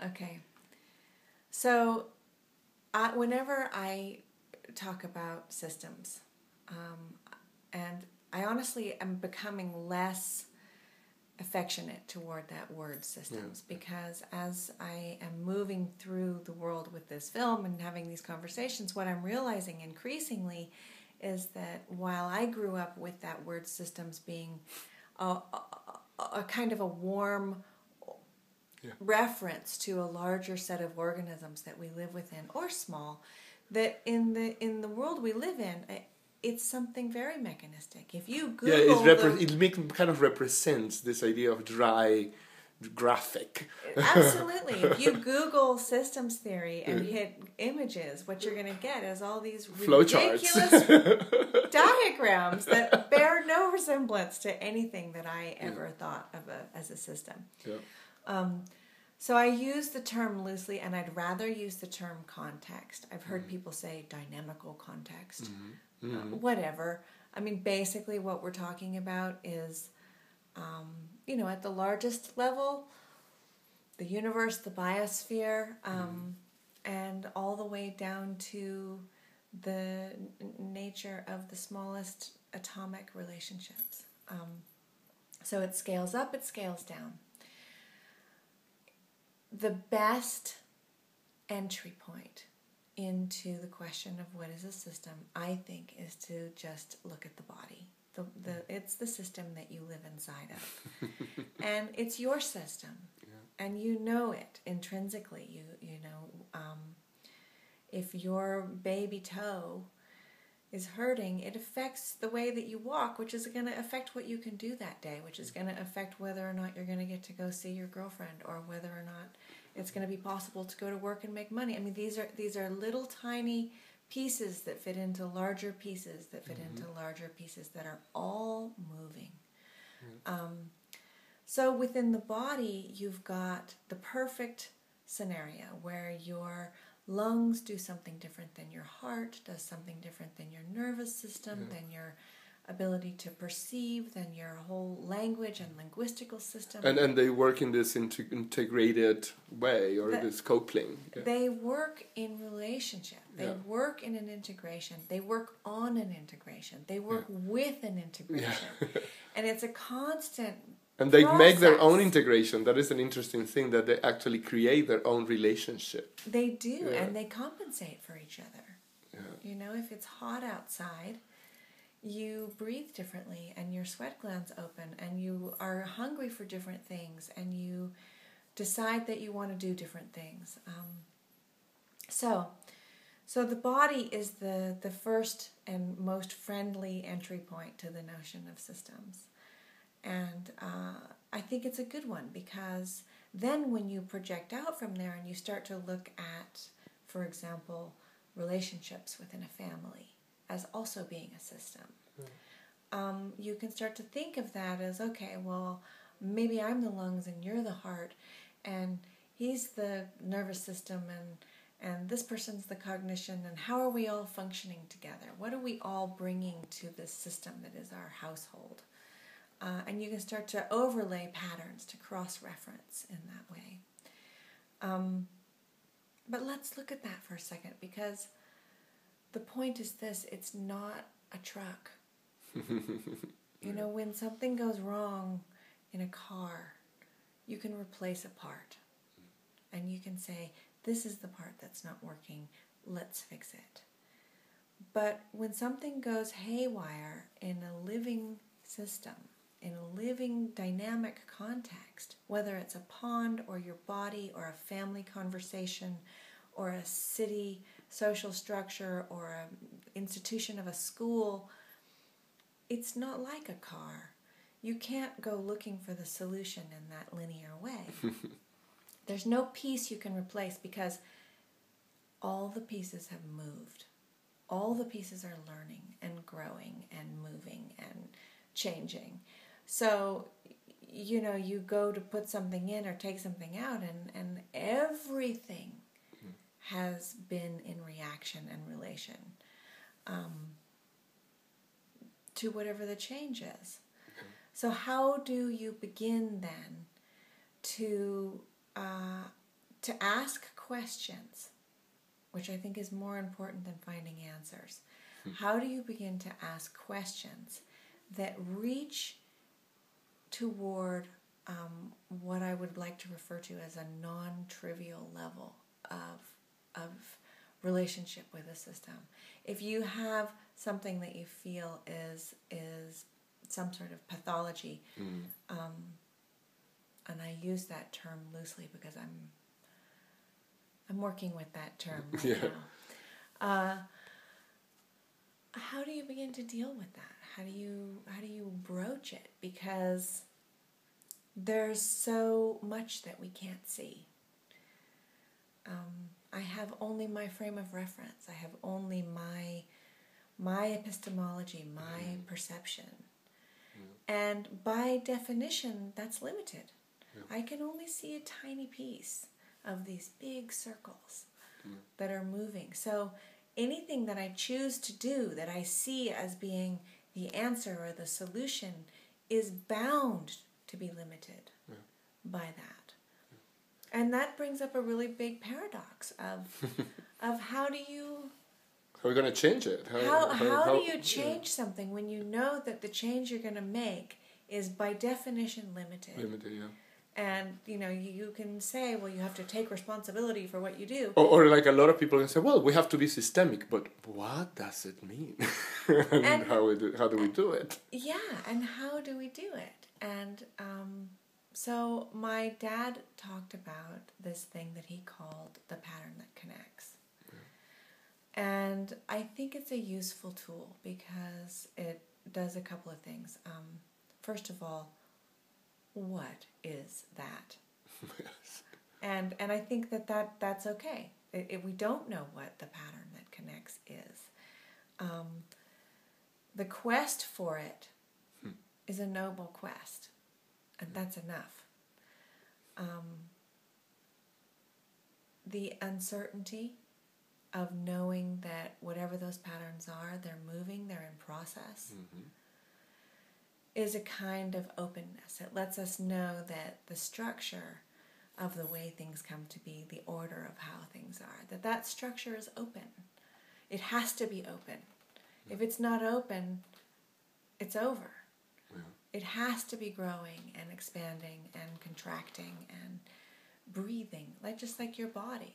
Okay. So, whenever I talk about systems, and I honestly am becoming less affectionate toward that word systems, because as I am moving through the world with this film and having these conversations, what I'm realizing increasingly is that while I grew up with that word systems being a kind of a warm reference to a larger set of organisms that we live within, or small, that in the world we live in, it's something very mechanistic. If you Google it kind of represents this idea of dry graphic. Absolutely. If you Google systems theory and hit images, what you're going to get is all these ridiculous diagrams that bear no resemblance to anything that I ever thought of as a system. Yeah. So I use the term loosely, and I'd rather use the term context. I've heard people say dynamical context. Whatever. I mean, basically what we're talking about is, at the largest level, the universe, the biosphere, and all the way down to the nature of the smallest atomic relationships. So it scales up, it scales down. The best entry point into the question of what is a system, I think, is to just look at the body. It's the system that you live inside of. And it's your system. Yeah. And you know it intrinsically. You know, if your baby toe is hurting, it affects the way that you walk, which is going to affect what you can do that day, which is going to affect whether or not you're going to get to go see your girlfriend, or whether or not it's going to be possible to go to work and make money. I mean, these are little tiny pieces that fit into larger pieces that fit into larger pieces that are all moving. So within the body, you've got the perfect scenario where your lungs do something different than your heart, does something different than your nervous system, than your ability to perceive, than your whole language and linguistical system. And they work in this integrated way, or this coupling. Yeah. They work in relationship. They work in an integration. They work on an integration. They work with an integration. And it's a constant And they process. make their own integration. That is an interesting thing, that they actually create their own relationship. They do, and they compensate for each other. Yeah. You know, if it's hot outside, you breathe differently, and your sweat glands open, and you are hungry for different things, and you decide that you want to do different things. So the body is the first and most friendly entry point to the notion of systems. And I think it's a good one, because then when you project out from there and you start to look at, for example, relationships within a family as also being a system, you can start to think of that as, okay, well, maybe I'm the lungs and you're the heart, and he's the nervous system, and this person's the cognition, and how are we all functioning together? What are we all bringing to this system that is our household? And you can start to overlay patterns to cross-reference in that way. But let's look at that for a second, because the point is this: it's not a truck. You know, when something goes wrong in a car, you can replace a part. And you can say, this is the part that's not working, let's fix it. But when something goes haywire in a living system, in a living dynamic context, whether it's a pond or your body or a family conversation or a city social structure or an institution of a school, it's not like a car. You can't go looking for the solution in that linear way. There's no piece you can replace, because all the pieces have moved. All the pieces are learning and growing and moving and changing. So, you know, you go to put something in or take something out, and everything has been in reaction and relation to whatever the change is. So how do you begin then to to ask questions, which I think is more important than finding answers. How do you begin to ask questions that reach toward what I would like to refer to as a non-trivial level of relationship with the system? If you have something that you feel is some sort of pathology, and I use that term loosely because I'm working with that term right now. How do you begin to deal with that? How do you broach it? Because there's so much that we can't see. I have only my frame of reference. I have only my epistemology, my perception. And by definition, that's limited. I can only see a tiny piece of these big circles that are moving. So anything that I choose to do that I see as being the answer or the solution is bound to be limited by that. And that brings up a really big paradox of how do you... How are we going to change it? How do you change something when you know that the change you're going to make is by definition limited? Limited, yeah. And, you can say, well, you have to take responsibility for what you do. Or like a lot of people can say, well, we have to be systemic, but what does it mean? and how do we do it? Yeah, and how do we do it? And so my dad talked about this thing that he called the pattern that connects. And I think it's a useful tool because it does a couple of things. First of all, what is that? Yes. And I think that's okay. If we don't know what the pattern that connects is, the quest for it is a noble quest, and that's enough. The uncertainty of knowing that whatever those patterns are, they're moving, they're in process, is a kind of openness. It lets us know that the structure of the way things come to be, the order of how things are, that structure is open. It has to be open. If it's not open, it's over. It has to be growing and expanding and contracting and breathing, just like your body.